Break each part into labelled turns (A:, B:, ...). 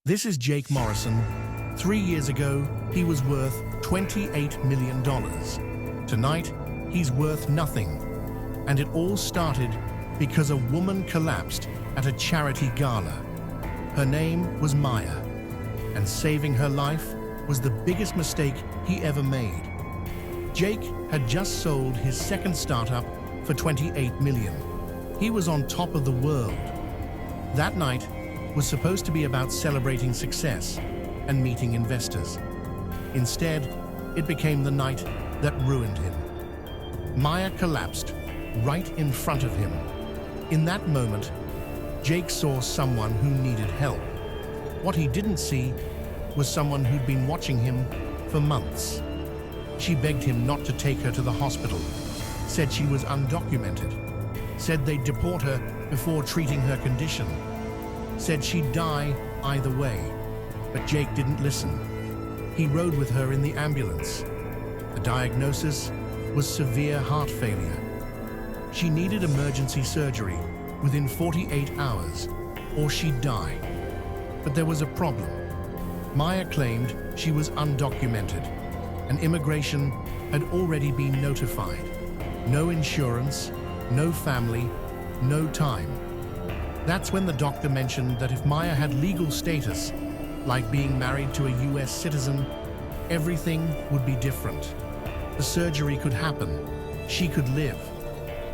A: This is Jake Morrison. 3 years ago, he was worth $28 million. Tonight, he's worth nothing. And it all started because a woman collapsed at a charity gala. Her name was Maya, and saving her life was the biggest mistake he ever made. Jake had just sold his second startup for $28 million. He was on top of the world. That night was supposed to be about celebrating success and meeting investors. Instead, it became the night that ruined him. Maya collapsed right in front of him. In that moment, Jake saw someone who needed help. What he didn't see was someone who'd been watching him for months. She begged him not to take her to the hospital, said she was undocumented, said they'd deport her before treating her condition, said she'd die either way. But Jake didn't listen. He rode with her in the ambulance. The diagnosis was severe heart failure. She needed emergency surgery within 48 hours, or she'd die. But there was a problem. Maya claimed she was undocumented, and immigration had already been notified. No insurance, no family, no time. That's when the doctor mentioned that if Maya had legal status, like being married to a US citizen, everything would be different. The surgery could happen. She could live.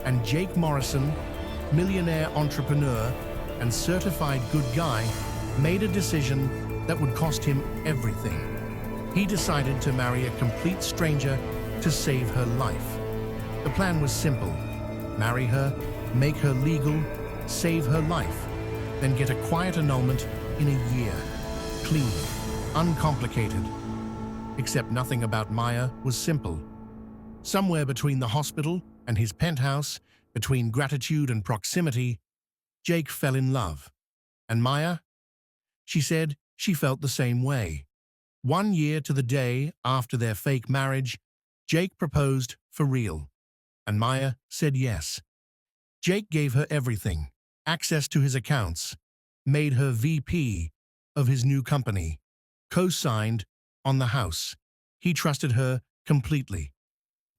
A: And Jake Morrison, millionaire entrepreneur and certified good guy, made a decision that would cost him everything. He decided to marry a complete stranger to save her life. The plan was simple: marry her, make her legal, save her life, then get a quiet annulment in a year. Clean, uncomplicated. Except nothing about Maya was simple. Somewhere between the hospital and his penthouse, between gratitude and proximity, Jake fell in love. And Maya? She said she felt the same way. 1 year to the day after their fake marriage, Jake proposed for real. And Maya said yes. Jake gave her everything: access to his accounts, made her VP of his new company, co-signed on the house. He trusted her completely.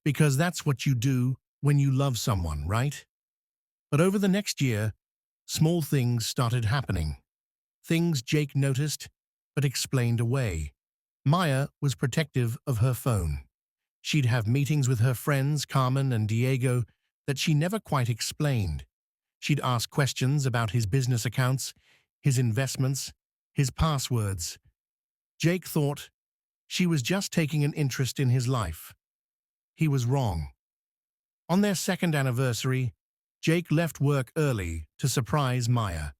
A: Because that's what you do when you love someone, right? But over the next year, small things started happening. Things Jake noticed, but explained away. Maya was protective of her phone. She'd have meetings with her friends, Carmen and Diego, that she never quite explained. She'd ask questions about his business accounts, his investments, his passwords. Jake thought she was just taking an interest in his life. He was wrong. On their second anniversary, Jake left work early to surprise Maya.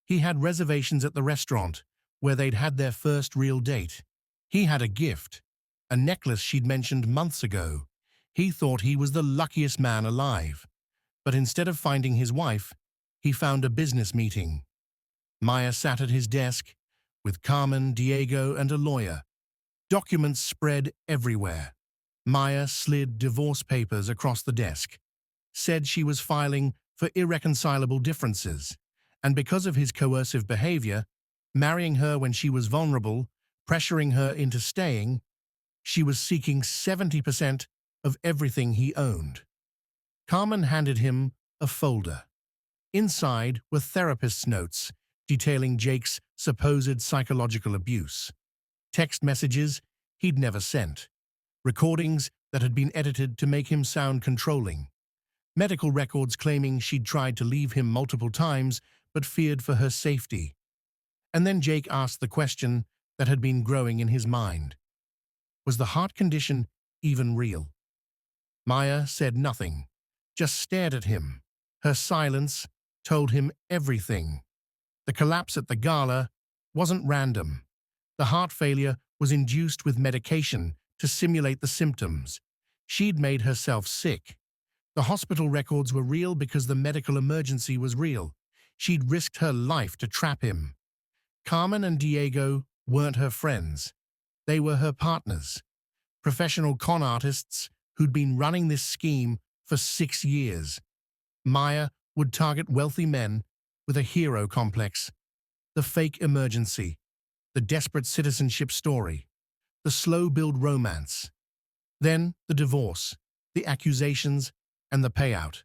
A: He had reservations at the restaurant where they'd had their first real date. He had a gift, a necklace she'd mentioned months ago. He thought he was the luckiest man alive. But instead of finding his wife, he found a business meeting. Maya sat at his desk with Carmen, Diego, and a lawyer. Documents spread everywhere. Maya slid divorce papers across the desk, said she was filing for irreconcilable differences, and because of his coercive behavior, marrying her when she was vulnerable, pressuring her into staying, she was seeking 70% of everything he owned. Carmen handed him a folder. Inside were therapist's notes detailing Jake's supposed psychological abuse, text messages he'd never sent, recordings that had been edited to make him sound controlling, medical records claiming she'd tried to leave him multiple times but feared for her safety. And then Jake asked the question that had been growing in his mind. Was the heart condition even real? Maya said nothing, just stared at him. Her silence told him everything. The collapse at the gala wasn't random. The heart failure was induced with medication to simulate the symptoms. She'd made herself sick. The hospital records were real because the medical emergency was real. She'd risked her life to trap him. Carmen and Diego weren't her friends. They were her partners, professional con artists who'd been running this scheme for 6 years. Maya would target wealthy men with a hero complex, the fake emergency, the desperate citizenship story, the slow-build romance, then the divorce, the accusations, and the payout.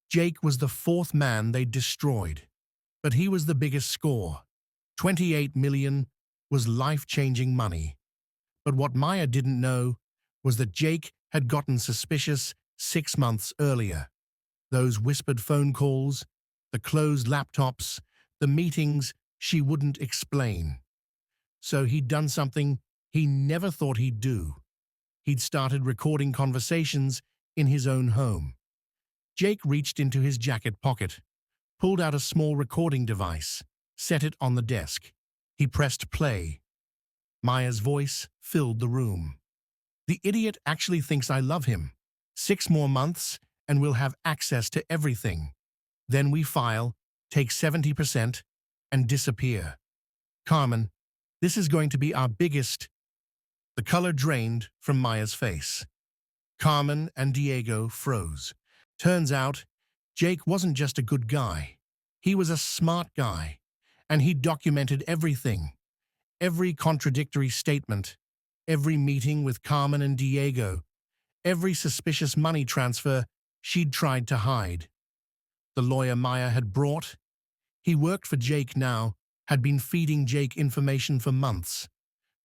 A: Jake was the fourth man they'd destroyed, but he was the biggest score. 28 million was life-changing money. But what Maya didn't know was that Jake had gotten suspicious 6 months earlier. Those whispered phone calls, the closed laptops, the meetings she wouldn't explain. So he'd done something he never thought he'd do. He'd started recording conversations in his own home. Jake reached into his jacket pocket, pulled out a small recording device, set it on the desk. He pressed play. Maya's voice filled the room. "The idiot actually thinks I love him. 6 more months and we'll have access to everything. Then we file, take 70%, and disappear. Carmen, this is going to be our biggest—" The color drained from Maya's face. Carmen and Diego froze. Turns out, Jake wasn't just a good guy. He was a smart guy, and he documented everything. Every contradictory statement, every meeting with Carmen and Diego, every suspicious money transfer she'd tried to hide. The lawyer Maya had brought, he worked for Jake now, had been feeding Jake information for months.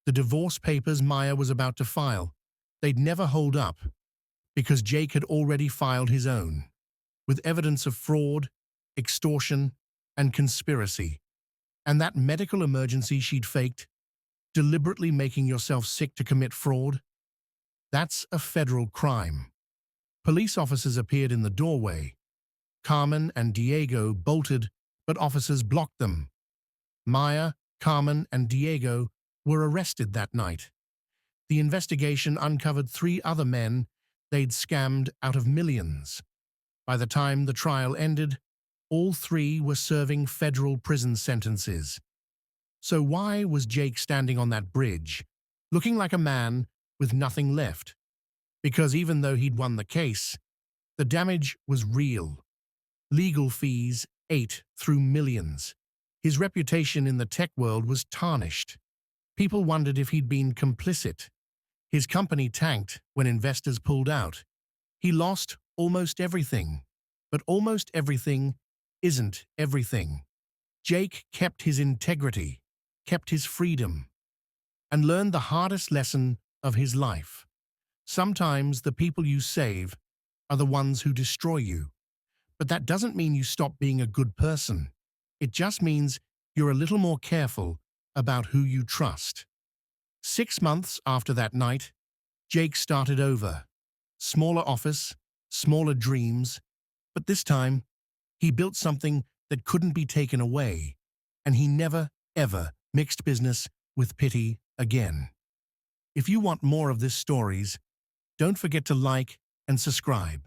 A: The divorce papers Maya was about to file, they'd never hold up, because Jake had already filed his own, with evidence of fraud, extortion, and conspiracy. And that medical emergency she'd faked, deliberately making yourself sick to commit fraud, that's a federal crime. Police officers appeared in the doorway. Carmen and Diego bolted, but officers blocked them. Maya, Carmen, and Diego were arrested that night. The investigation uncovered 3 other men they'd scammed out of millions. By the time the trial ended, all 3 were serving federal prison sentences. So why was Jake standing on that bridge, looking like a man with nothing left? Because even though he'd won the case, the damage was real. Legal fees ate through millions. His reputation in the tech world was tarnished. People wondered if he'd been complicit. His company tanked when investors pulled out. He lost almost everything. But almost everything isn't everything. Jake kept his integrity, kept his freedom, and learned the hardest lesson of his life. Sometimes the people you save are the ones who destroy you. But that doesn't mean you stop being a good person. It just means you're a little more careful about who you trust. 6 months after that night, Jake started over. Smaller office, smaller dreams, but this time, he built something that couldn't be taken away, and he never, ever mixed business with pity again. If you want more of these stories, don't forget to like and subscribe.